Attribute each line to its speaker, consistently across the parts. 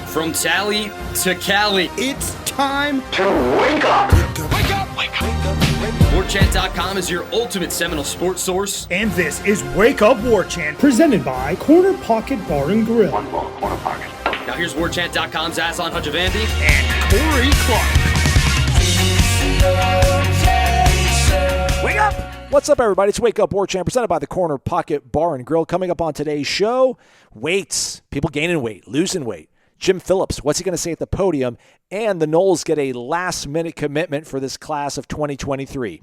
Speaker 1: From Tally to Cali,
Speaker 2: It's time
Speaker 3: to wake up.
Speaker 2: Wake up! Wake up!
Speaker 1: Warchant.com is your ultimate Seminole sports source.
Speaker 2: And this is Wake Up Warchant, presented by Corner Pocket Bar and Grill.
Speaker 3: One more corner pocket.
Speaker 1: Now here's Warchant.com's Aslan Hajavandi
Speaker 2: And Corey Clark.
Speaker 4: Wake up! What's up, everybody? It's Wake Up Warchant, presented by the Corner Pocket Bar and Grill. Coming up on today's show, weights, people gaining weight, losing weight. Jim Phillips, what's he going to say at the podium? And the Noles get a last-minute commitment for this class of 2023.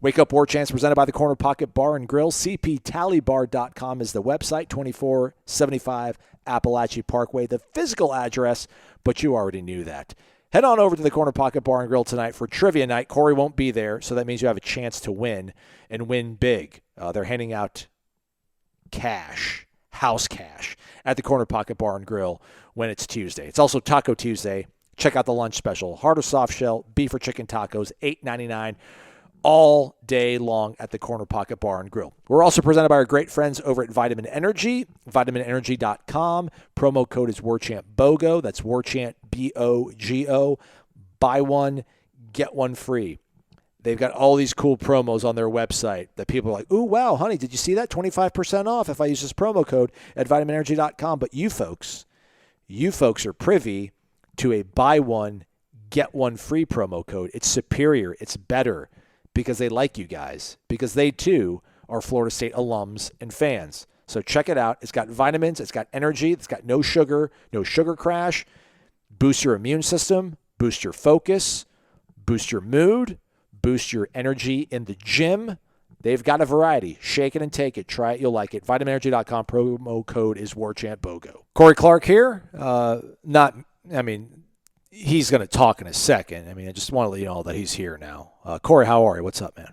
Speaker 4: Wake Up Warchant is presented by the Corner Pocket Bar and Grill. CPTallybar.com is the website, 2475 Appalachia Parkway, the physical address, but you already knew that. Head on over to the Corner Pocket Bar and Grill tonight for trivia night. Corey won't be there, so that means you have a chance to win and win big. They're handing out cash, house cash, at the Corner Pocket Bar and Grill when it's Tuesday. It's also Taco Tuesday. Check out the lunch special. Hard or soft shell, beef or chicken tacos, $8.99 all day long at the Corner Pocket Bar and Grill. We're also presented by our great friends over at Vitamin Energy, vitaminenergy.com. Promo code is Warchant BOGO. That's Warchant BOGO. Buy one, get one free. They've got all these cool promos on their website that people are like, ooh, wow, honey, did you see that? 25% off if I use this promo code at vitaminenergy.com. But you folks are privy to a buy one, get one free promo code. It's superior. It's better because they like you guys, because they too are Florida State alums and fans. So check it out. It's got vitamins. It's got energy. It's got no sugar crash. Boost your immune system. Boost your focus. Boost your mood. Boost your energy in the gym. They've got a variety. Shake it and take it. Try it. You'll like it. VitaminEnergy.com. Promo code is WarchantBOGO. Corey Clark here. He's going to talk in a second. I just want to let you know that he's here now. Corey, how are you? What's up, man?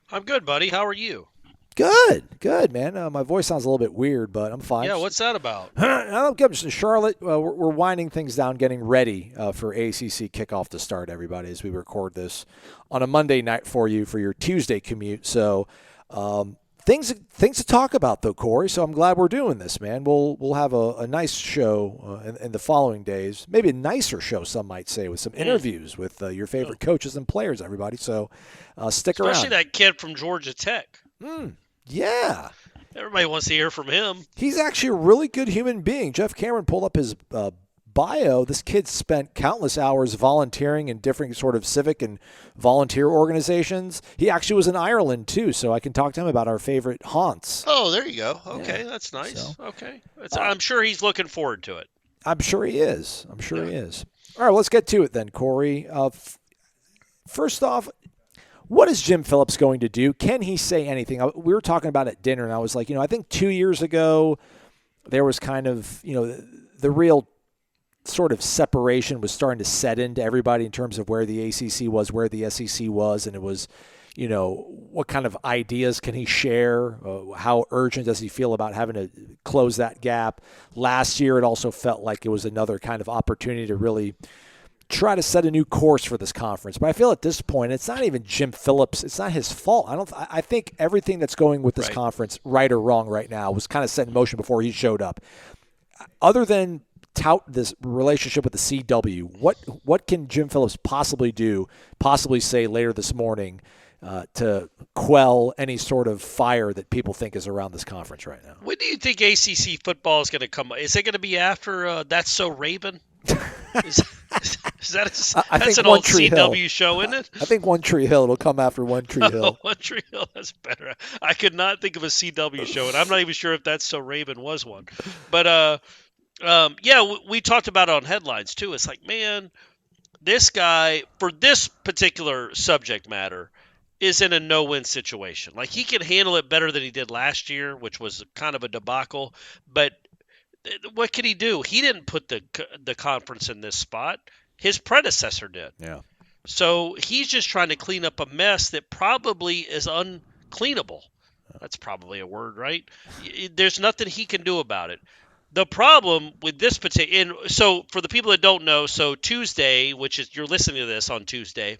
Speaker 5: I'm good, buddy. How are you?
Speaker 4: Good, man. My voice sounds a little bit weird, but I'm fine.
Speaker 5: Yeah, what's that about?
Speaker 4: I'm just in Charlotte. We're winding things down, getting ready for ACC kickoff to start, everybody, as we record this on a Monday night for you for your Tuesday commute. So things to talk about, though, Corey. So I'm glad we're doing this, man. We'll have a nice show in the following days. Maybe a nicer show, some might say, with some interviews with your favorite coaches and players, everybody. So stick around.
Speaker 5: Especially that kid from Georgia Tech.
Speaker 4: Yeah.
Speaker 5: Everybody wants to hear from him.
Speaker 4: He's actually a really good human being. Jeff Cameron pulled up his bio. This kid spent countless hours volunteering in different sort of civic and volunteer organizations. He actually was in Ireland, too, so I can talk to him about our favorite haunts.
Speaker 5: Oh, there you go. Okay,
Speaker 4: yeah.
Speaker 5: That's nice.
Speaker 4: So,
Speaker 5: okay. I'm sure he's looking forward to it.
Speaker 4: I'm sure he is. All right, let's get to it then, Corey. First off, what is Jim Phillips going to do? Can he say anything? We were talking about it at dinner, and I was like, I think 2 years ago there was kind of, the real sort of separation was starting to set into everybody in terms of where the ACC was, where the SEC was, and it was, what kind of ideas can he share? How urgent does he feel about having to close that gap? Last year, it also felt like it was another kind of opportunity to really try to set a new course for this conference. But I feel at this point, it's not even Jim Phillips. It's not his fault. I think everything that's going with this conference, right or wrong right now, was kind of set in motion before he showed up. Other than tout this relationship with the CW, what can Jim Phillips possibly say later this morning to quell any sort of fire that people think is around this conference right now?
Speaker 5: When do you think ACC football is going to come? Is it going to be after That's So Raven? That's an old CW show, isn't it?
Speaker 4: I think One Tree Hill. It'll come after One Tree Hill.
Speaker 5: One Tree Hill, that's better. I could not think of a CW show, and I'm not even sure if That's So Raven was one. But, we talked about it on headlines, too. It's like, man, this guy, for this particular subject matter, is in a no-win situation. Like, he can handle it better than he did last year, which was kind of a debacle. But what could he do? He didn't put the conference in this spot. His predecessor did.
Speaker 4: Yeah.
Speaker 5: So he's just trying to clean up a mess that probably is uncleanable. That's probably a word, right? There's nothing he can do about it. The problem with this particular – so for the people that don't know, so Tuesday, which is – you're listening to this on Tuesday,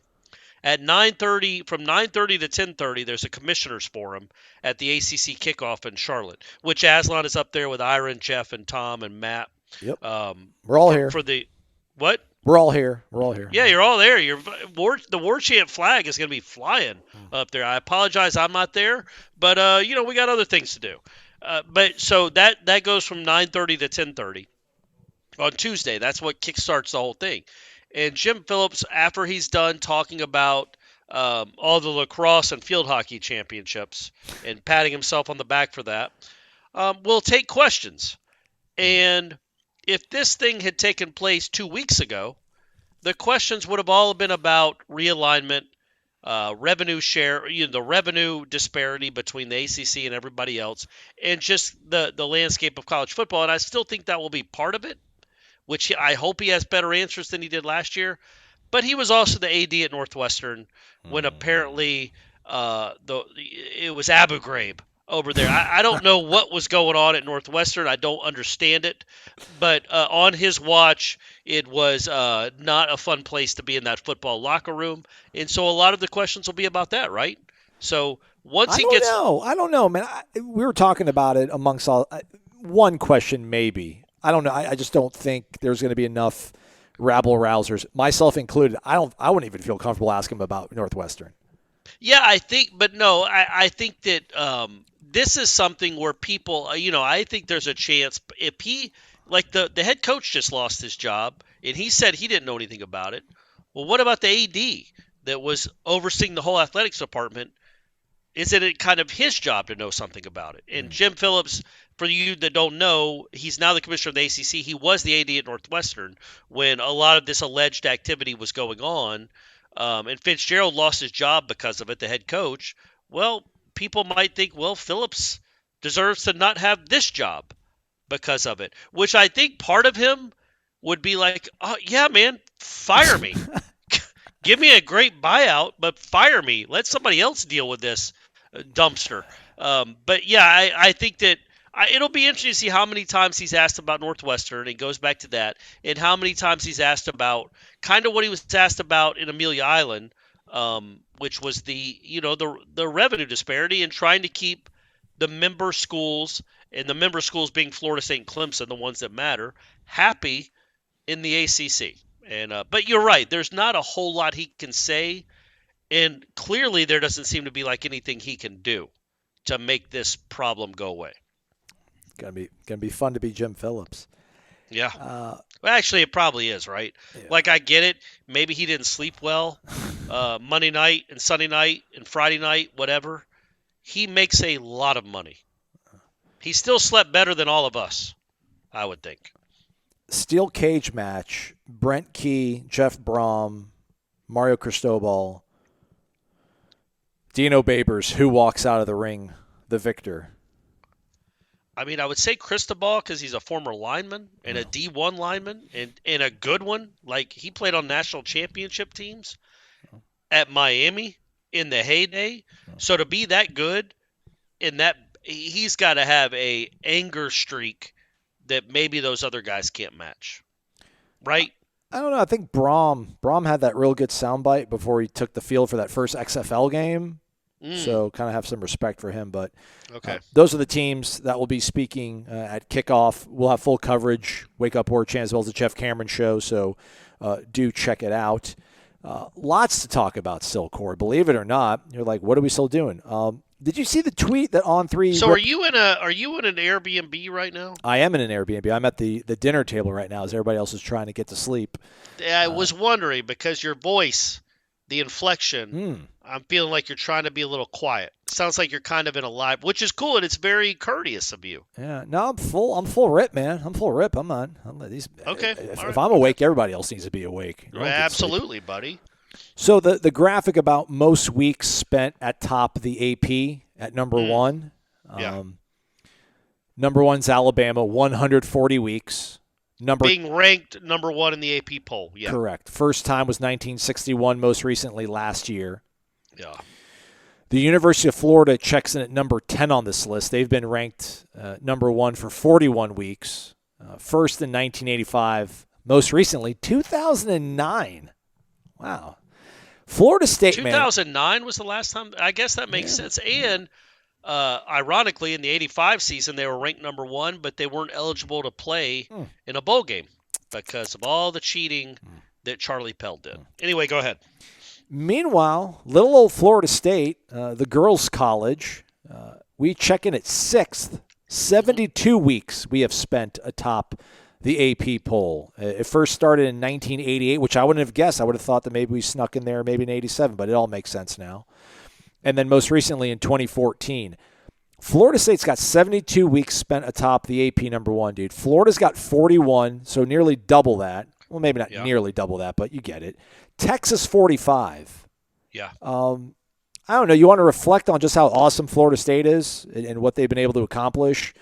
Speaker 5: at 9:30, from 9:30 to 10:30, there's a commissioners forum at the ACC kickoff in Charlotte, which Aslan is up there with Ira and Jeff and Tom and Matt
Speaker 4: Yep. We're all here.
Speaker 5: For the what?
Speaker 4: We're all here. We're all here.
Speaker 5: Yeah, you're all there. The Warchant flag is going to be flying up there. I apologize, I'm not there, but we got other things to do. But so that goes from 9:30 to 10:30 on Tuesday. That's what kickstarts the whole thing. And Jim Phillips, after he's done talking about all the lacrosse and field hockey championships and patting himself on the back for that, will take questions. And if this thing had taken place 2 weeks ago, the questions would have all been about realignment, revenue share, the revenue disparity between the ACC and everybody else, and just the landscape of college football. And I still think that will be part of it, which I hope he has better answers than he did last year. But he was also the AD at Northwestern when apparently it was Abu Ghraib over there. I don't know what was going on at Northwestern. I don't understand it. But on his watch, it was not a fun place to be in that football locker room. And so a lot of the questions will be about that, right? So once he gets...
Speaker 4: I don't know, man. We were talking about it amongst all... one question maybe. I don't know. I just don't think there's going to be enough rabble-rousers, myself included. I wouldn't even feel comfortable asking him about Northwestern.
Speaker 5: Yeah, I think that this is something where people, I think there's a chance if he, like the head coach just lost his job and he said he didn't know anything about it. Well, what about the AD that was overseeing the whole athletics department? Isn't it kind of his job to know something about it? And Jim Phillips, for you that don't know, he's now the commissioner of the ACC. He was the AD at Northwestern when a lot of this alleged activity was going on. And Fitzgerald lost his job because of it, the head coach. Well, people might think, well, Phillips deserves to not have this job because of it, which I think part of him would be like, oh, yeah, man, fire me. Give me a great buyout, but fire me. Let somebody else deal with this dumpster. But, yeah, I think that it'll be interesting to see how many times he's asked about Northwestern, and goes back to that, and how many times he's asked about kind of what he was asked about in Amelia Island, which was the revenue disparity and trying to keep the member schools, and the member schools being Florida State and Clemson, the ones that matter, happy in the ACC. And but you're right, there's not a whole lot he can say, and clearly there doesn't seem to be like anything he can do to make this problem go away.
Speaker 4: Gonna be fun to be Jim Phillips.
Speaker 5: Yeah. Well, actually, it probably is, right? Yeah. Like, I get it. Maybe he didn't sleep well Monday night and Sunday night and Friday night, whatever. He makes a lot of money. He still slept better than all of us, I would think.
Speaker 4: Steel cage match. Brent Key, Jeff Brom, Mario Cristobal, Dino Babers. Who walks out of the ring the victor?
Speaker 5: I mean, I would say Cristobal because he's a former lineman and a D1 lineman and a good one. Like, he played on national championship teams at Miami in the heyday. So to be that good in that, he's got to have a anger streak that maybe those other guys can't match. Right?
Speaker 4: I don't know. I think Brom had that real good soundbite before he took the field for that first XFL game. So kind of have some respect for him. But
Speaker 5: okay,
Speaker 4: those are the teams that will be speaking at kickoff. We'll have full coverage, Wake Up Warchant, as well as the Jeff Cameron Show. So do check it out. Lots to talk about still, Corey. Believe it or not, you're like, what are we still doing? Did you see the tweet that On3?
Speaker 5: So are you in an Airbnb right now?
Speaker 4: I am in an Airbnb. I'm at the dinner table right now as everybody else is trying to get to sleep.
Speaker 5: I was wondering because your voice, the inflection, I'm feeling like you're trying to be a little quiet. Sounds like you're kind of in a live, which is cool, and it's very courteous of you.
Speaker 4: Yeah, no, I'm full rip, man. I'm full rip. I'm not.
Speaker 5: Okay.
Speaker 4: If I'm awake, everybody else needs to be awake.
Speaker 5: Absolutely, buddy.
Speaker 4: So the graphic about most weeks spent at top of the AP at number one. Number one's Alabama, 140 weeks.
Speaker 5: Being ranked number one in the AP poll. Yeah.
Speaker 4: Correct. First time was 1961, most recently last year.
Speaker 5: Yeah.
Speaker 4: The University of Florida checks in at number 10 on this list. They've been ranked number one for 41 weeks. First in 1985, most recently 2009. Wow. Florida State,
Speaker 5: 2009 was the last time. I guess that makes sense. And Ironically, in the '85 season, they were ranked number 1, but they weren't eligible to play in a bowl game because of all the cheating that Charlie Pell did. Anyway, go ahead.
Speaker 4: Meanwhile, little old Florida State, the girls' college, we check in at 6th. 72 weeks we have spent atop the AP poll. It first started in 1988, which I wouldn't have guessed. I would have thought that maybe we snuck in there maybe in 87, but it all makes sense now. And then most recently in 2014. Florida State's got 72 weeks spent atop the AP number 1, dude. Florida's got 41, so nearly double that. Well, maybe not nearly double that, but you get it. Texas 45.
Speaker 5: Yeah.
Speaker 4: I don't know. You want to reflect on just how awesome Florida State is and what they've been able to accomplish,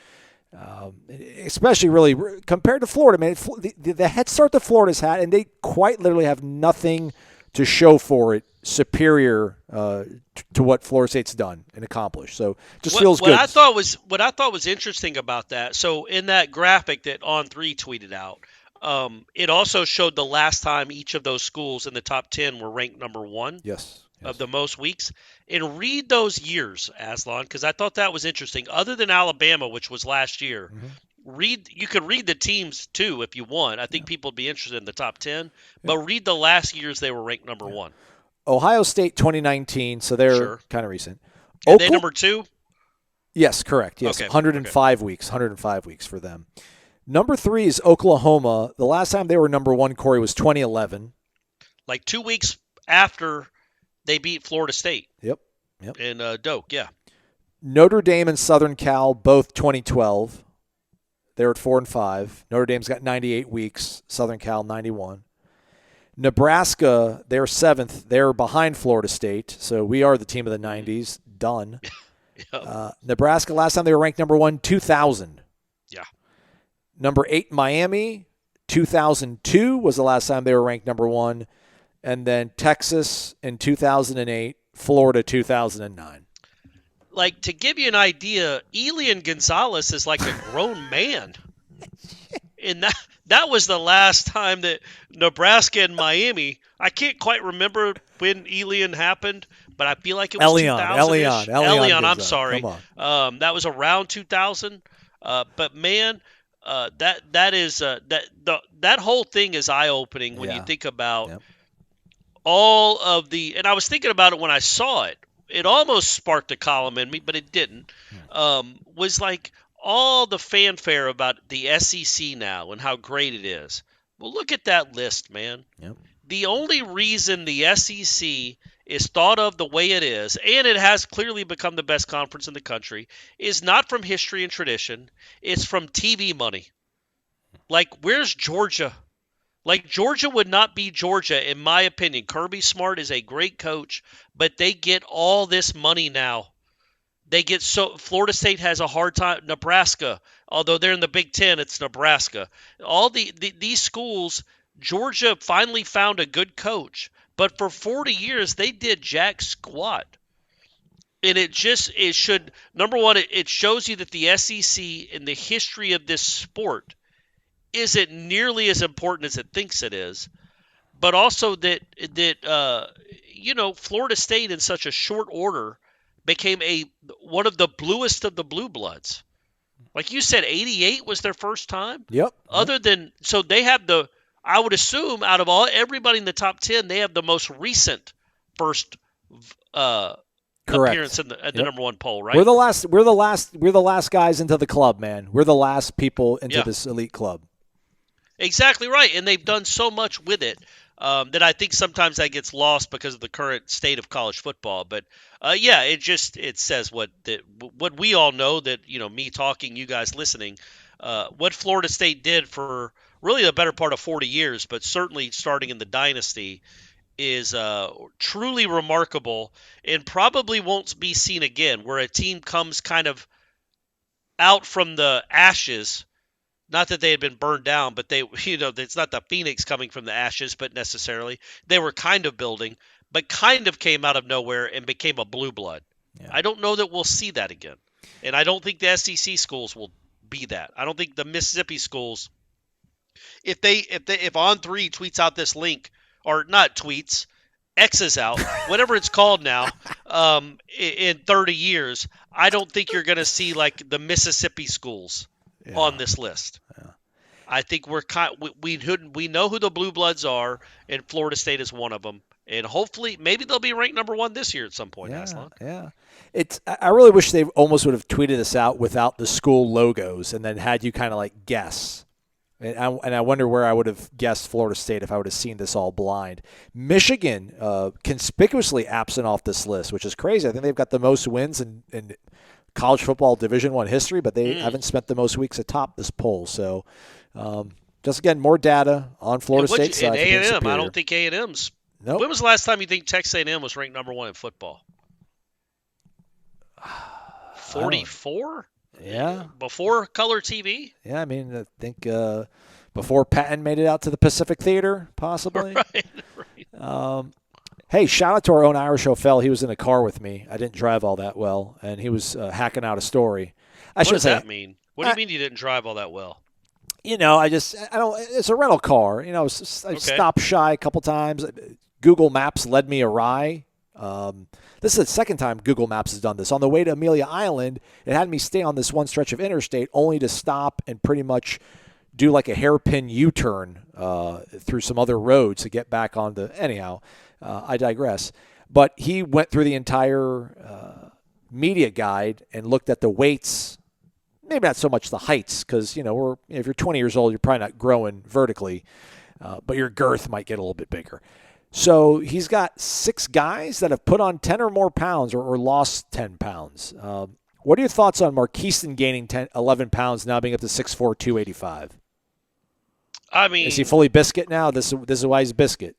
Speaker 4: especially really compared to Florida. Man, the head start that Florida's had, and they quite literally have nothing to show for it superior to what Florida State's done and accomplished. So just feels good.
Speaker 5: What I thought was interesting about that. So in that graphic that On3 tweeted out, it also showed the last time each of those schools in the top 10 were ranked number 1.
Speaker 4: Yes.
Speaker 5: Of the most weeks. And read those years, Aslan, because I thought that was interesting. Other than Alabama, which was last year, you could read the teams too if you want. I think people would be interested in the top 10, but read the last years they were ranked number 1.
Speaker 4: Ohio State 2019, so they're kind of recent.
Speaker 5: Are they number 2?
Speaker 4: Yes, correct. Yes,
Speaker 5: okay.
Speaker 4: 105 weeks. 105 weeks for them. Number 3 is Oklahoma. The last time they were number 1, Corey, was 2011.
Speaker 5: Like 2 weeks after they beat Florida State.
Speaker 4: Yep.
Speaker 5: In Doak, yeah.
Speaker 4: Notre Dame and Southern Cal, both 2012. They're at 4 and 5. Notre Dame's got 98 weeks. Southern Cal, 91. Nebraska, they're 7th. They're behind Florida State. So we are the team of the 90s. Done.
Speaker 5: Yep.
Speaker 4: Nebraska, last time they were ranked number 1, 2000.
Speaker 5: Yeah.
Speaker 4: Number 8, Miami, 2002 was the last time they were ranked number 1. And then Texas in 2008, Florida 2009.
Speaker 5: Like, to give you an idea, Elian Gonzalez is like a grown man. And that was the last time that Nebraska and Miami, I can't quite remember when Elian happened, but I feel like it was 2000-ish. Elian, I'm sorry.
Speaker 4: Come on.
Speaker 5: That was around 2000. But man, that whole thing is eye-opening when you think about all of the, and I was thinking about it when I saw it. It almost sparked a column in me, but it didn't. Was like all the fanfare about the SEC now and how great it is. Well, look at that list, man.
Speaker 4: Yep.
Speaker 5: The only reason the SEC is thought of the way it is, and it has clearly become the best conference in the country, is not from history and tradition. It's from TV money. Like, where's Georgia? Like, Georgia would not be Georgia, in my opinion. Kirby Smart is a great coach, but they get all this money now. Florida State has a hard time. Nebraska, although they're in the Big Ten, it's Nebraska. All these schools, Georgia finally found a good coach, but for 40 years they did jack squat. And it shows you that the SEC in the history of this sport isn't nearly as important as it thinks it is, but also that Florida State in such a short order became one of the bluest of the blue bloods. Like you said, 88 was their first time.
Speaker 4: Yep.
Speaker 5: So they have I would assume out of everybody in the top 10, they have the most recent first appearance at the number 1 poll, right?
Speaker 4: We're the last guys into the club, man. We're the last people into this elite club. Exactly
Speaker 5: right, and they've done so much with it that I think sometimes that gets lost because of the current state of college football. But it says what we all know, that me talking, you guys listening, what Florida State did for really the better part of 40 years, but certainly starting in the dynasty, is truly remarkable and probably won't be seen again. Where a team comes kind of out from the ashes. Not that they had been burned down, but it's not the Phoenix coming from the ashes, but necessarily. They were kind of building, but kind of came out of nowhere and became a blue blood. Yeah. I don't know that we'll see that again. And I don't think the SEC schools will be that. I don't think the Mississippi schools, if On3 tweets out this link, or not tweets, X's out, whatever it's called now, in 30 years, I don't think you're going to see like the Mississippi schools on this list. Yeah. I think we know who the Blue Bloods are, and Florida State is one of them. And hopefully, maybe they'll be ranked number 1 this year at some point.
Speaker 4: Yeah, yeah. I really wish they almost would have tweeted this out without the school logos, and then had you kind of like guess. And I wonder where I would have guessed Florida State if I would have seen this all blind. Michigan, conspicuously absent off this list, which is crazy. I think they've got the most wins in college football Division I history, but they haven't spent the most weeks atop this poll. So, just again, more data on Florida State side.
Speaker 5: And A&M, I don't think A&M's.
Speaker 4: Nope.
Speaker 5: When was the last time you think Texas A&M was ranked number 1 in football? 44?
Speaker 4: Yeah.
Speaker 5: Before color TV?
Speaker 4: Yeah, I mean, I think before Patton made it out to the Pacific Theater, possibly.
Speaker 5: Right.
Speaker 4: Hey, shout out to our own Irish O'Fell. He was in a car with me. I didn't drive all that well, and he was hacking out a I
Speaker 5: what does that mean? What do you mean you didn't drive all that well?
Speaker 4: I don't. It's a rental car. I stopped shy a couple times. Google Maps led me awry. This is the second time Google Maps has done this. On the way to Amelia Island, it had me stay on this one stretch of interstate only to stop and pretty much do like a hairpin U-turn through some other roads to get back onto. Anyhow, I digress. But he went through the entire media guide and looked at the weights. Maybe not so much the heights, because if you're 20 years old, you're probably not growing vertically, but your girth might get a little bit bigger. So he's got 6 guys that have put on 10 or more pounds or lost 10 pounds. What are your thoughts on Marquiston gaining 11 pounds, now being up to 6'4", 285?
Speaker 5: I mean,
Speaker 4: is he fully biscuit now? This is why he's biscuit.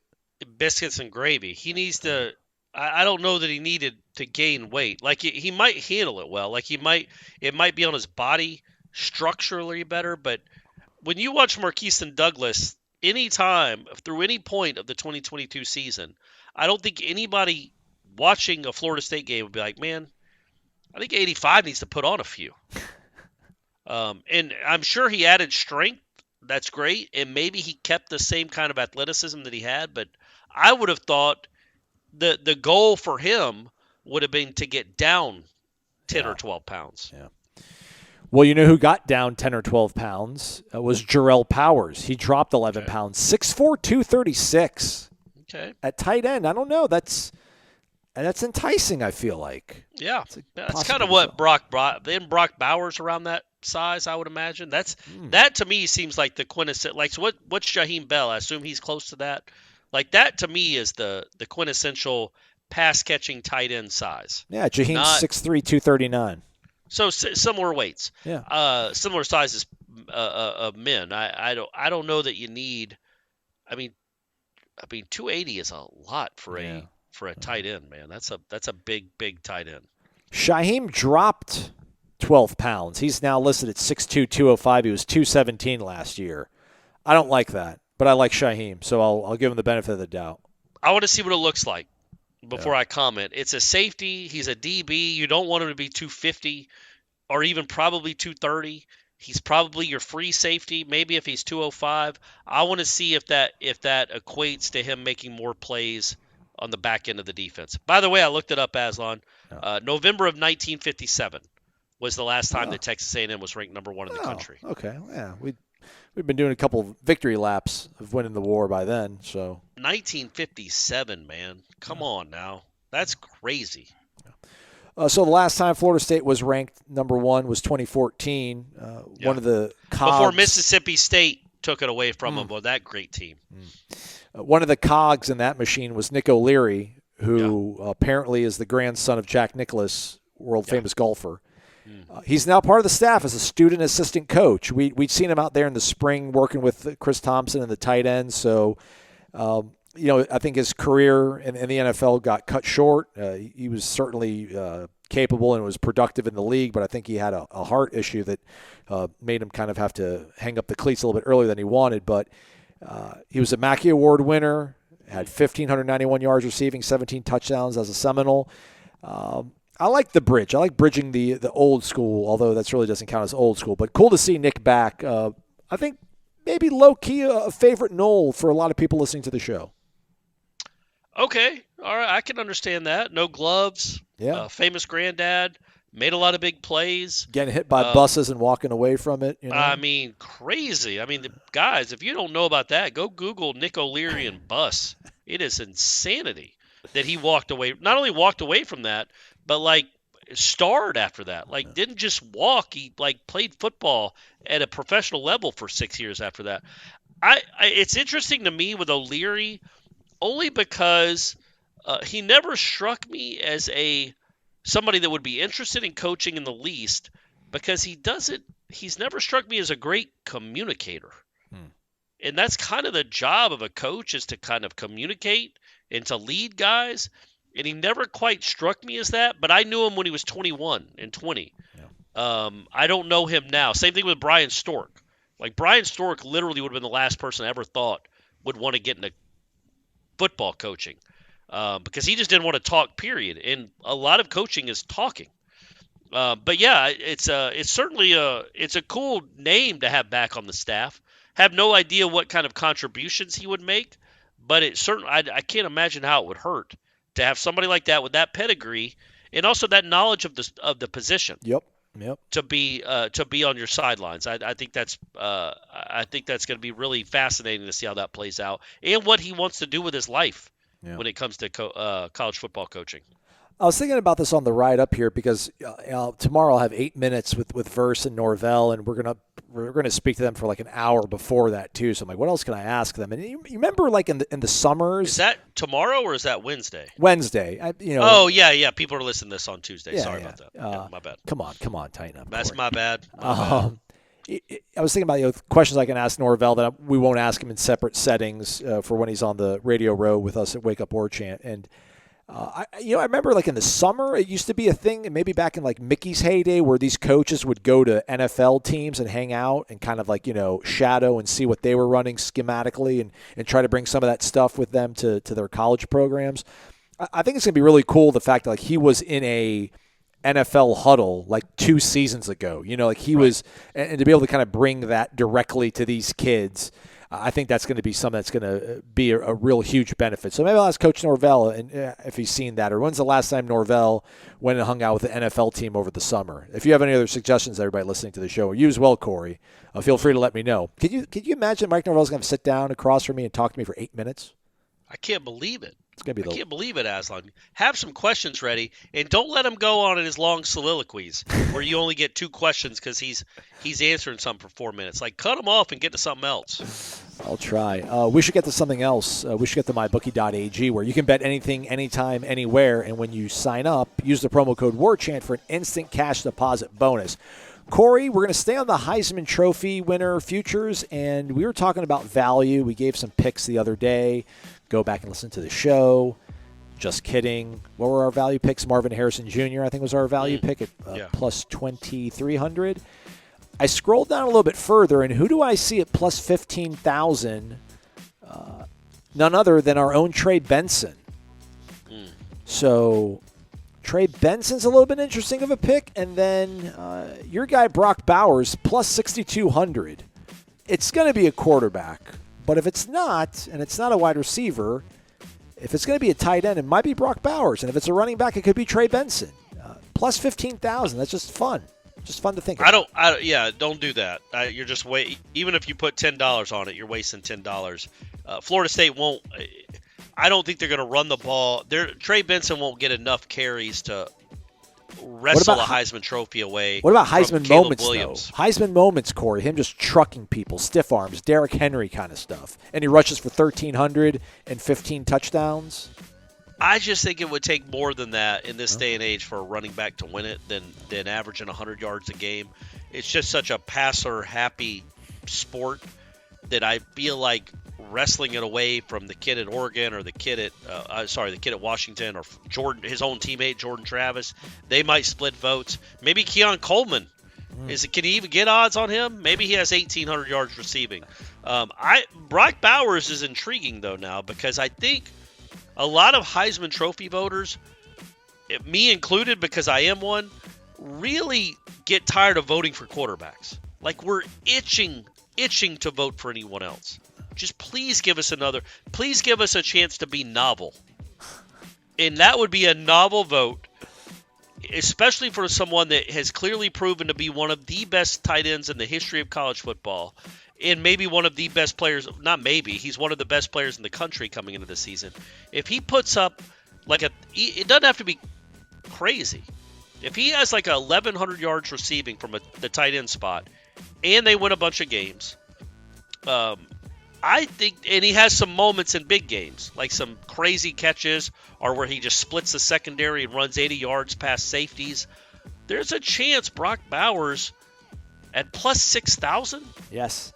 Speaker 5: Biscuits and gravy. He needs to. I don't know that he needed to gain weight. Like he might handle it well. Like it might be on his body structurally better. But when you watch Marquiston Douglas, anytime through any point of the 2022 season, I don't think anybody watching a Florida State game would be like, man, I think 85 needs to put on a few. And I'm sure he added strength. That's great. And maybe he kept the same kind of athleticism that he had. But I would have thought the goal for him would have been to get down 10 or 12 pounds.
Speaker 4: Yeah. Well, you know who got down 10 or 12 pounds? Was Jarrell Powers. He dropped 11 pounds, 6'4", 236.
Speaker 5: Okay.
Speaker 4: At tight end. I don't know. That's enticing, I feel like.
Speaker 5: Yeah. That's kind of what Brock brought. Then Brock Bowers around that size, I would imagine. That to me seems like the quintessential. Like, so what's Jaheim Bell? I assume he's close to that. Like, that to me is the quintessential pass-catching tight end size.
Speaker 4: Yeah, Jaheim's 6'3", 239. So
Speaker 5: similar weights.
Speaker 4: Yeah.
Speaker 5: Similar sizes of men. I don't know that you need. I mean, 280 is a lot for a tight end, man. That's a big tight end.
Speaker 4: Jaheim dropped 12 pounds. He's now listed at 6'2", 205. He was 217 last year. I don't like that, but I like Jaheim, so I'll give him the benefit of the doubt.
Speaker 5: I want to see what it looks like before I comment. It's a safety. He's a DB. You don't want him to be 250 or even probably 230. He's probably your free safety. Maybe if he's 205, I want to see if that equates to him making more plays on the back end of the defense. By the way, I looked it up, Aslan. November of 1957 was the last time that Texas A&M was ranked number 1 in the country.
Speaker 4: Okay, yeah, we've been doing a couple of victory laps of winning the war by then. So
Speaker 5: 1957, man, come on now, that's crazy.
Speaker 4: So the last time Florida State was ranked number 1 was 2014. One of the cogs,
Speaker 5: before Mississippi State took it away from them. Well, that great team.
Speaker 4: One of the cogs in that machine was Nick O'Leary, who apparently is the grandson of Jack Nicklaus, world-famous golfer. He's now part of the staff as a student assistant coach. We'd seen him out there in the spring working with Chris Thompson and the tight end. So, I think his career in the NFL got cut short. He was certainly capable and was productive in the league, but I think he had a heart issue that made him kind of have to hang up the cleats a little bit earlier than he wanted. But he was a Mackey Award winner, had 1,591 yards receiving, 17 touchdowns as a Seminole. I like the bridge. I like bridging the old school, although that really doesn't count as old school. But cool to see Nick back. I think maybe low-key a favorite Nole for a lot of people listening to the show.
Speaker 5: Okay, all right, I can understand that. No gloves.
Speaker 4: Yeah.
Speaker 5: Famous granddad. Made a lot of big plays.
Speaker 4: Getting hit by buses and walking away from it.
Speaker 5: I mean, crazy. I mean, guys, if you don't know about that, go Google Nick O'Leary and bus. It is insanity that he walked away. Not only walked away from that, but like starred after that. Like didn't just walk. He like played football at a professional level for 6 years after that. It's interesting to me with O'Leary only because he never struck me as somebody that would be interested in coaching in the least, because he's never struck me as a great communicator. And that's kind of the job of a coach, is to kind of communicate and to lead guys. And he never quite struck me as that, but I knew him when he was 21 and 20. Yeah. I don't know him now. Same thing with Brian Stork. Like Brian Stork literally would have been the last person I ever thought would want to get into football coaching. Because he just didn't want to talk, period. And a lot of coaching is talking. But yeah, it's certainly it's a cool name to have back on the staff. Have no idea what kind of contributions he would make, but it certainly I can't imagine how it would hurt to have somebody like that with that pedigree and also that knowledge of the position.
Speaker 4: Yep.
Speaker 5: To be on your sidelines. I think that's going to be really fascinating to see how that plays out and what he wants to do with his life. Yeah. When it comes to college football coaching.
Speaker 4: I was thinking about this on the ride up here because tomorrow I'll have 8 minutes with Verse and Norvell, and we're gonna speak to them for like an hour before that too. So I'm like, what else can I ask them? And you remember, like in the summers,
Speaker 5: is that tomorrow or is that Wednesday?
Speaker 4: Wednesday.
Speaker 5: Oh yeah. People are listening to this on Tuesday. Sorry about that. My bad.
Speaker 4: Come on, tighten up.
Speaker 5: That's my bad.
Speaker 4: I was thinking about questions I can ask Norvell that we won't ask him in separate settings for when he's on the radio row with us at Wake Up Warchant. And I remember like in the summer it used to be a thing, and maybe back in like Mickey's heyday, where these coaches would go to NFL teams and hang out and kind of like shadow and see what they were running schematically and try to bring some of that stuff with them to their college programs. I think it's gonna be really cool, the fact that like he was in a NFL huddle like 2 seasons ago, like he was, and to be able to kind of bring that directly to these kids, I think that's going to be something that's going to be a real huge benefit. So maybe I'll ask Coach Norvell if he's seen that, or when's the last time Norvell went and hung out with the NFL team over the summer. If you have any other suggestions, everybody listening to the show, or you as well, Corey, feel free to let me know. Could you imagine Mike Norvell's going to sit down across from me and talk to me for 8 minutes?
Speaker 5: I can't believe it.
Speaker 4: I
Speaker 5: can't believe it, Aslan. Have some questions ready, and don't let him go on in his long soliloquies where you only get 2 questions because he's answering something for 4 minutes. Like, cut him off and get to something else.
Speaker 4: I'll try. We should get to something else. We should get to mybookie.ag, where you can bet anything, anytime, anywhere, and when you sign up, use the promo code WARCHANT for an instant cash deposit bonus. Corey, we're going to stay on the Heisman Trophy winner futures, and we were talking about value. We gave some picks the other day. Go back and listen to the show. Just kidding. What were our value picks? Marvin Harrison Jr., I think, was our value pick at plus 2,300. I scrolled down a little bit further, and who do I see at plus 15,000? None other than our own Trey Benson. So Trey Benson's a little bit interesting of a pick, and then your guy Brock Bowers plus 6,200. It's going to be a quarterback, but if it's not, and it's not a wide receiver, if it's going to be a tight end, it might be Brock Bowers, and if it's a running back, it could be Trey Benson. Plus 15,000. That's just fun. Just fun to think about.
Speaker 5: Don't do that. You're just even if you put $10 on it, you're wasting $10. Florida State won't. I don't think they're going to run the ball. Trey Benson won't get enough carries to wrestle a Heisman Trophy away.
Speaker 4: What about Heisman moments,
Speaker 5: Williams?
Speaker 4: though? Heisman moments, Corey. Him just trucking people, stiff arms, Derrick Henry kind of stuff. And he rushes for 1,300 and 15 touchdowns.
Speaker 5: I just think it would take more than that in this day and age for a running back to win it than averaging 100 yards a game. It's just such a passer-happy sport that I feel like wrestling it away from the kid at Oregon or the kid at Washington, or Jordan, his own teammate Jordan Travis. They might split votes. Maybe Keon Coleman. Can he even get odds on him? Maybe he has 1,800 yards receiving. Brock Bowers is intriguing though now, because I think a lot of Heisman Trophy voters, me included because I am one, really get tired of voting for quarterbacks. Like, we're itching to vote for anyone else. Just please give us a chance to be novel. And that would be a novel vote, especially for someone that has clearly proven to be one of the best tight ends in the history of college football. And maybe one of the best players, not maybe, he's one of the best players in the country coming into the season. If he puts up it doesn't have to be crazy. If he has like 1,100 yards receiving from the tight end spot, and they win a bunch of games, I think, and he has some moments in big games, like some crazy catches, or where he just splits the secondary and runs 80 yards past safeties. There's a chance Brock Bowers at plus 6,000.
Speaker 4: Yes.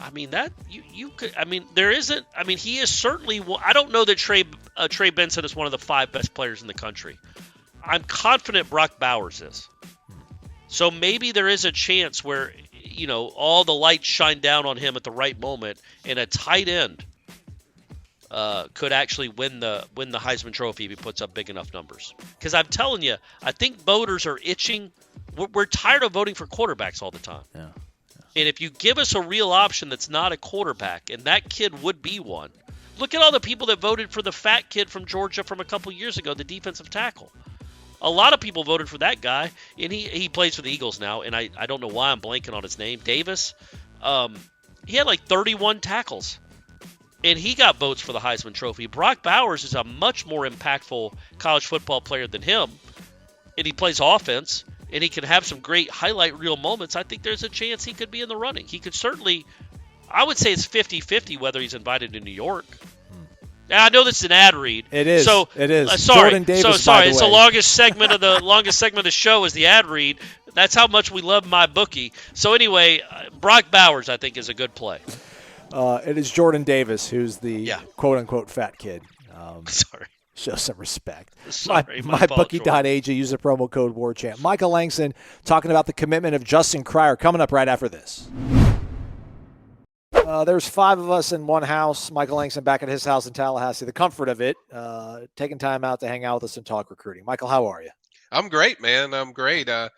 Speaker 5: I mean that you could. I mean there isn't. I mean he is certainly. I don't know that Trey Benson is one of the 5 best players in the country. I'm confident Brock Bowers is. So maybe there is a chance where all the lights shine down on him at the right moment, and a tight end could actually win the Heisman Trophy if he puts up big enough numbers. Because I'm telling you, I think voters are itching. We're tired of voting for quarterbacks all the time.
Speaker 4: Yeah.
Speaker 5: And if you give us a real option that's not a quarterback, and that kid would be one, look at all the people that voted for the fat kid from Georgia from a couple years ago, the defensive tackle. A lot of people voted for that guy, and he plays for the Eagles now, and I don't know why I'm blanking on his name, Davis. He had like 31 tackles, and he got votes for the Heisman Trophy. Brock Bowers is a much more impactful college football player than him, and he plays offense, and he can have some great highlight reel moments. I think there's a chance he could be in the running. He could certainly, I would say it's 50-50 whether he's invited to New York. Now, I know this is an ad read.
Speaker 4: It is.
Speaker 5: So,
Speaker 4: it is.
Speaker 5: Sorry.
Speaker 4: Jordan Davis,
Speaker 5: so sorry.
Speaker 4: by the
Speaker 5: It's
Speaker 4: way.
Speaker 5: the longest segment of the show is the ad read. That's how much we love my bookie. So anyway, Brock Bowers I think is a good play.
Speaker 4: It is Jordan Davis who's the quote unquote fat kid.
Speaker 5: Sorry.
Speaker 4: Show some respect.
Speaker 5: Sorry,
Speaker 4: MyBookie.ag. Use the promo code WARCHANT. Michael Langston talking about the commitment of Justin Cryer coming up right after this. There's 5 of us in one house. Michael Langston back at his house in Tallahassee. The comfort of it, taking time out to hang out with us and talk recruiting. Michael, how are you?
Speaker 6: I'm great, man. I'm great. I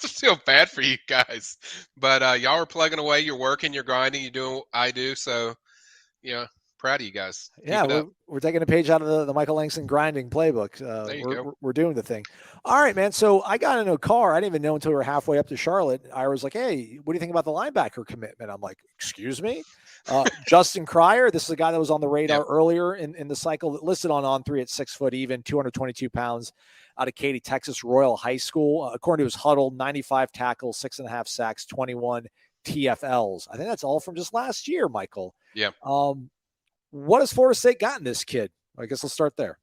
Speaker 6: just feel bad for you guys, but y'all are plugging away. You're working, you're grinding, you're doing what I do. So, proud of you guys.
Speaker 4: Yeah, we're taking a page out of the Michael Langston grinding playbook.
Speaker 6: There you go.
Speaker 4: We're doing the thing. All right, man. So I got into a car. I didn't even know until we were halfway up to Charlotte. I was like, hey, what do you think about the linebacker commitment? I'm like, excuse me? Justin Cryer, this is a guy that was on the radar earlier in the cycle, listed on On3 at 6 foot even, 222 pounds, out of Katy, Texas, Royal High School. According to his huddle, 95 tackles, 6.5 sacks, 21 TFLs. I think that's all from just last year, Michael.
Speaker 6: Yeah.
Speaker 4: What has Florida State gotten this kid? I guess let's start there.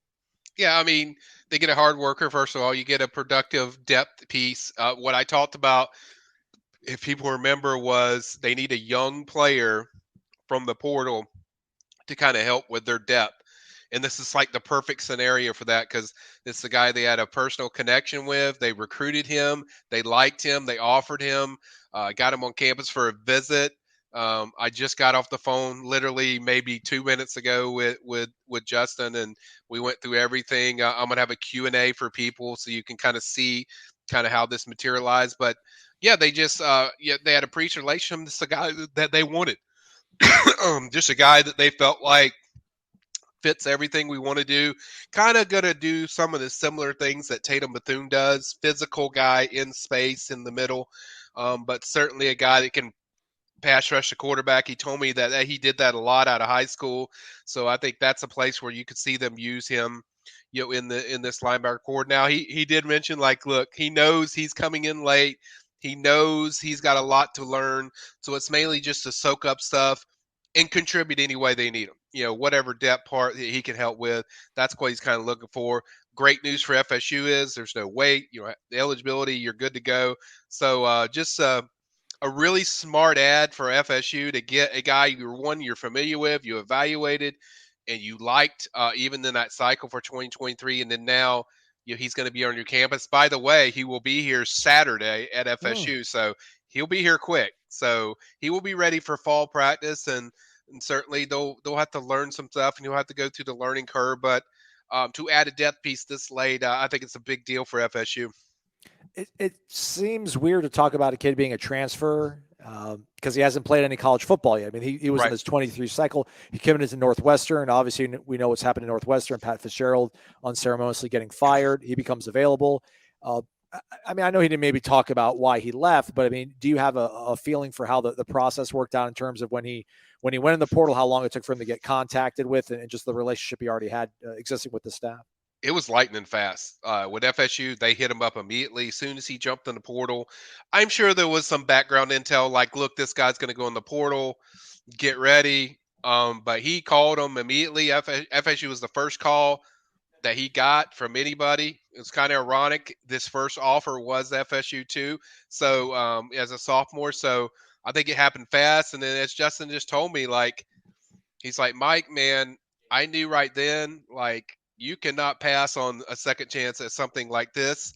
Speaker 6: Yeah, I mean, they get a hard worker, first of all. You get a productive depth piece. What I talked about, if people remember, was they need a young player from the portal to kind of help with their depth. And this is like the perfect scenario for that because this is a guy they had a personal connection with. They recruited him. They liked him. They offered him, got him on campus for a visit. I just got off the phone literally maybe 2 minutes ago with Justin, and we went through everything. I'm going to have a Q&A for people so you can kind of see kind of how this materialized. But, yeah, they just they had a preacher relationship. This is a guy that they wanted. Just a guy that they felt like fits everything we want to do. Kind of going to do some of the similar things that Tatum Bethune does. Physical guy in space in the middle, but certainly a guy that can pass rush the quarterback. He told me that he did that a lot out of high school. So I think that's a place where you could see them use him, in this linebacker core. Now he did mention, like, look, he knows he's coming in late. He knows he's got a lot to learn. So it's mainly just to soak up stuff and contribute any way they need him. Whatever depth part that he can help with, that's what he's kind of looking for. Great news for FSU is there's no wait. The eligibility, you're good to go. So just a really smart ad for FSU to get a guy you're familiar with, you evaluated, and you liked even in that cycle for 2023. And then now he's going to be on your campus. By the way, he will be here Saturday at FSU. So he'll be here quick. So he will be ready for fall practice. And certainly they'll have to learn some stuff, and he'll have to go through the learning curve. But to add a depth piece this late, I think it's a big deal for FSU.
Speaker 4: It seems weird to talk about a kid being a transfer because he hasn't played any college football yet. I mean, he was in his 23 cycle. He committed to Northwestern. Obviously, we know what's happened in Northwestern. Pat Fitzgerald unceremoniously getting fired. He becomes available. I mean, I know he didn't maybe talk about why he left, but I mean, do you have a feeling for how the process worked out in terms of when he went in the portal, how long it took for him to get contacted with, and just the relationship he already had existing with the staff?
Speaker 6: It was lightning fast. With FSU, they hit him up immediately as soon as he jumped in the portal. I'm sure there was some background intel like, look, this guy's going to go in the portal, get ready. But he called him immediately. FSU was the first call that he got from anybody. It's kind of ironic. This first offer was FSU too. So as a sophomore, so I think it happened fast. And then as Justin just told me, like, he's like, Mike, man, I knew right then, like, you cannot pass on a second chance at something like this.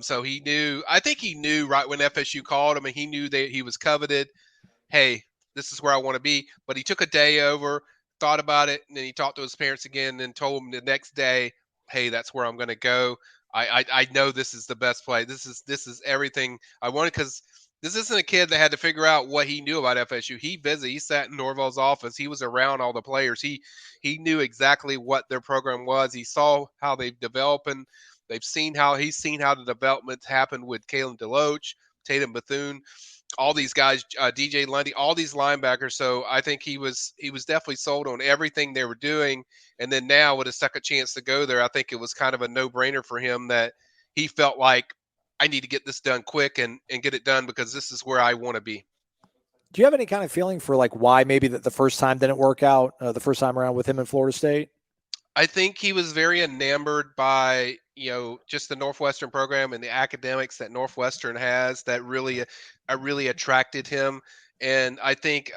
Speaker 6: So he knew, I think he knew right when FSU called him, and he knew that he was coveted. Hey, this is where I want to be. But he took a day over, thought about it, and then he talked to his parents again and then told them the next day, hey, that's where I'm going to go. I know this is the best play. This is everything I wanted, because this isn't a kid that had to figure out what he knew about FSU. He sat in Norvell's office. He was around all the players. He knew exactly what their program was. He saw how they've developed, and he's seen how the development happened with Kalen DeLoach, Tatum Bethune, all these guys, DJ Lundy, all these linebackers. So I think he was definitely sold on everything they were doing. And then now with a second chance to go there, I think it was kind of a no-brainer for him that he felt like, I need to get this done quick and get it done because this is where I want to be.
Speaker 4: Do you have any kind of feeling for like why maybe the first time didn't work out, the first time around with him in Florida State?
Speaker 6: I think he was very enamored by, just the Northwestern program and the academics that Northwestern has that really attracted him. And I think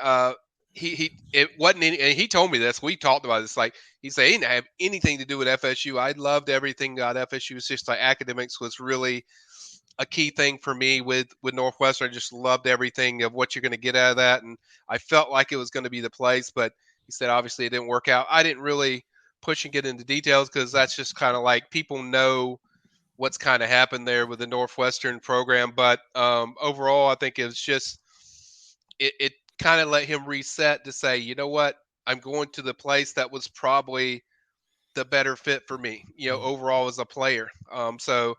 Speaker 6: it wasn't any, and he told me this, we talked about this, like he said, he didn't have anything to do with FSU. I loved everything about FSU. It's just like academics was really a key thing for me with Northwestern. I just loved everything of what you're going to get out of that. And I felt like it was going to be the place, but he said, obviously it didn't work out. I didn't really push and get into details because that's just kind of like people know what's kind of happened there with the Northwestern program. But overall, I think it was just, it kind of let him reset to say, you know what, I'm going to the place that was probably the better fit for me, overall as a player. So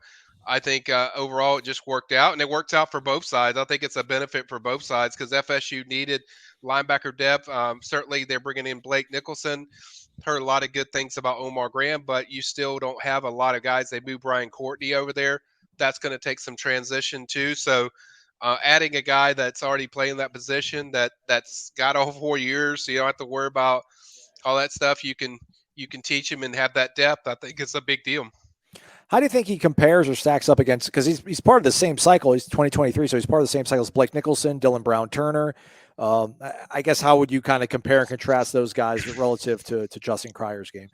Speaker 6: I think overall it just worked out, and it worked out for both sides. I think it's a benefit for both sides because FSU needed linebacker depth. Certainly they're bringing in Blake Nicholson. Heard a lot of good things about Omar Graham, but you still don't have a lot of guys. They moved Brian Courtney over there. That's going to take some transition too. So adding a guy that's already playing that position that's got all 4 years, so you don't have to worry about all that stuff. You can teach him and have that depth. I think it's a big deal.
Speaker 4: How do you think he compares or stacks up against, because he's part of the same cycle. He's 2023, so he's part of the same cycle as Blake Nicholson, Dylan Brown Turner. I guess how would you kind of compare and contrast those guys relative to Justin Cryer's game?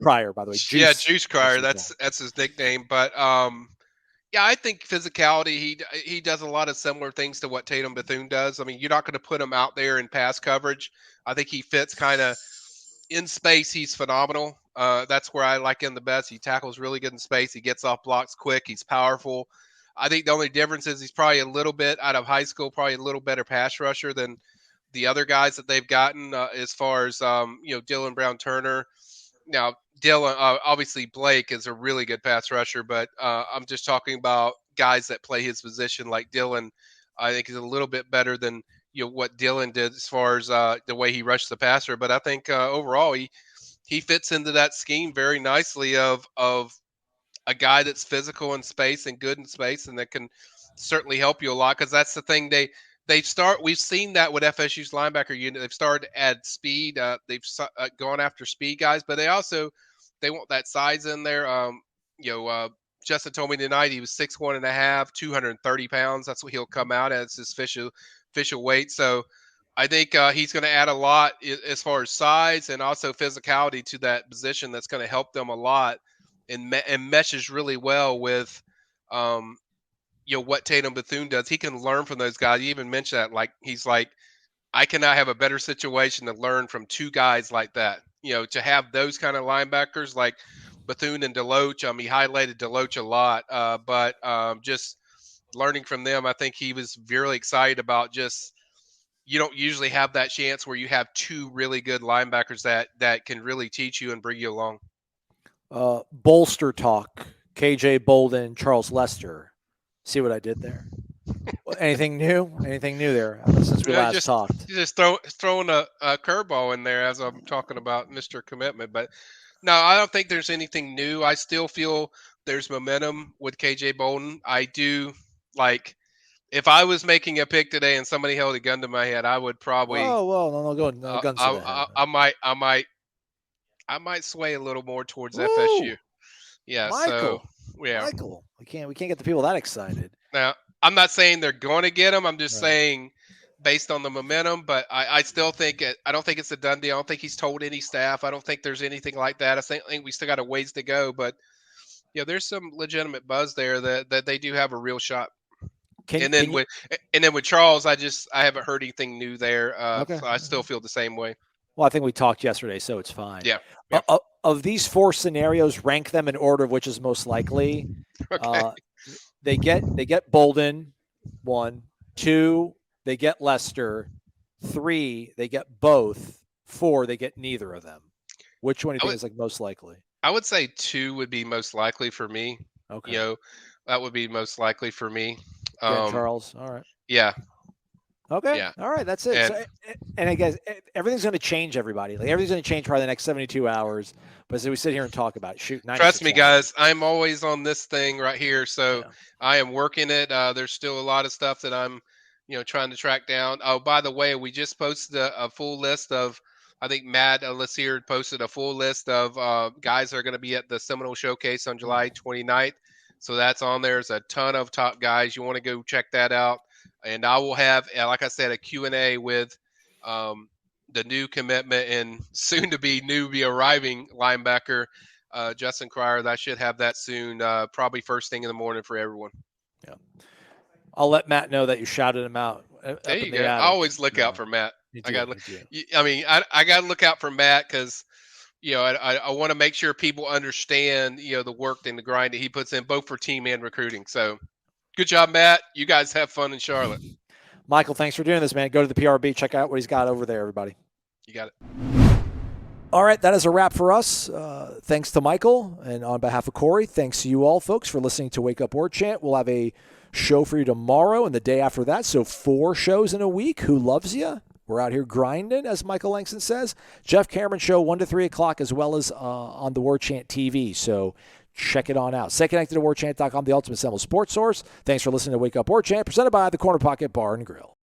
Speaker 4: Cryer, by the way.
Speaker 6: Juice Cryer. That's his nickname. But I think physicality. He does a lot of similar things to what Tatum Bethune does. I mean, you're not going to put him out there in pass coverage. I think he fits kind of in space. He's phenomenal. That's where I like him the best. He tackles really good in space. He gets off blocks quick. He's powerful. I think the only difference is he's probably a little bit out of high school, probably a little better pass rusher than the other guys that they've gotten as far as, Dylan Brown Turner. Now, Dylan, obviously Blake is a really good pass rusher, but I'm just talking about guys that play his position like Dylan. I think is a little bit better than what Dylan did as far as the way he rushed the passer. But I think overall he fits into that scheme very nicely of a guy that's physical in space and good in space, and that can certainly help you a lot because that's the thing we've seen that with FSU's linebacker unit. They've started to add speed. They've gone after speed guys, but they want that size in there. Justin told me tonight he was 6'1.5", 230 pounds. That's what he'll come out as his official weight. So I think he's going to add a lot as far as size and also physicality to that position. That's going to help them a lot and meshes really well with what Tatum Bethune does. He can learn from those guys. You even mentioned that, like he's like, I cannot have a better situation to learn from two guys like that. To have those kind of linebackers like Bethune and DeLoach. He highlighted DeLoach a lot, but just learning from them, I think he was really excited about just you don't usually have that chance where you have two really good linebackers that can really teach you and bring you along.
Speaker 4: Bolster talk. KJ Bolden, Charles Lester. See what I did there? Anything new? Anything new there since we last talked?
Speaker 6: Just throwing a curveball in there as I'm talking about Mr. Commitment. But no, I don't think there's anything new. I still feel there's momentum with KJ Bolden. I do like if I was making a pick today and somebody held a gun to my head, I would probably.
Speaker 4: No guns to the head.
Speaker 6: I might sway a little more towards
Speaker 4: Woo!
Speaker 6: FSU. Yeah,
Speaker 4: Michael.
Speaker 6: So yeah,
Speaker 4: Michael, we can't get the people that excited.
Speaker 6: Now, I'm not saying they're going to get him. I'm just saying based on the momentum, but I still think I don't think it's a done deal. I don't think he's told any staff. I don't think there's anything like that. I think we still got a ways to go, but there's some legitimate buzz there that they do have a real shot. And then with Charles, I haven't heard anything new there. So I still feel the same way.
Speaker 4: Well, I think we talked yesterday, so it's fine.
Speaker 6: Yeah.
Speaker 4: Of these four scenarios, rank them in order of which is most likely.
Speaker 6: Okay.
Speaker 4: They get Bolden, 1, 2, they get Lester, 3, they get both, 4, they get neither of them. Which one do you think is like most likely?
Speaker 6: I would say 2 would be most likely for me.
Speaker 4: Okay.
Speaker 6: That would be most likely for me.
Speaker 4: Charles. All right.
Speaker 6: Yeah.
Speaker 4: Okay.
Speaker 6: Yeah.
Speaker 4: All right. That's it. And I guess everything's going to change, everybody. Like everything's going to change probably the next 72 hours. But as we sit here and talk about it, shoot.
Speaker 6: Trust me, guys. I'm always on this thing right here. So I am working it. There's still a lot of stuff that I'm, trying to track down. Oh, by the way, we just posted a full list of, I think Matt Lassier posted a full list of guys that are going to be at the Seminole Showcase on July 29th. So that's on there. There's a ton of top guys. You want to go check that out. And I will have, like I said, a Q&A with the new commitment and soon-to-be newbie arriving linebacker, Justin Cryer. I should have that soon, probably first thing in the morning for everyone.
Speaker 4: Yeah, I'll let Matt know that you shouted him out.
Speaker 6: There you go. I always look out for Matt. I got to look out for Matt because I want to make sure people understand the work and the grind that he puts in both for team and recruiting. So. Good job, Matt. You guys have fun in Charlotte.
Speaker 4: Michael, thanks for doing this, man. Go to the PRB. Check out what he's got over there, everybody.
Speaker 6: You got it.
Speaker 4: All right, that is a wrap for us. Thanks to Michael, and on behalf of Corey, thanks to you all, folks, for listening to Wake Up Warchant. We'll have a show for you tomorrow and the day after that, so 4 shows in a week. Who loves you? We're out here grinding, as Michael Langston says. Jeff Cameron Show, 1 to 3 o'clock, as well as on the Warchant TV, so check it on out. Stay connected to warchant.com, the ultimate Seminole sports source. Thanks for listening to Wake Up Warchant, presented by the Corner Pocket Bar and Grill.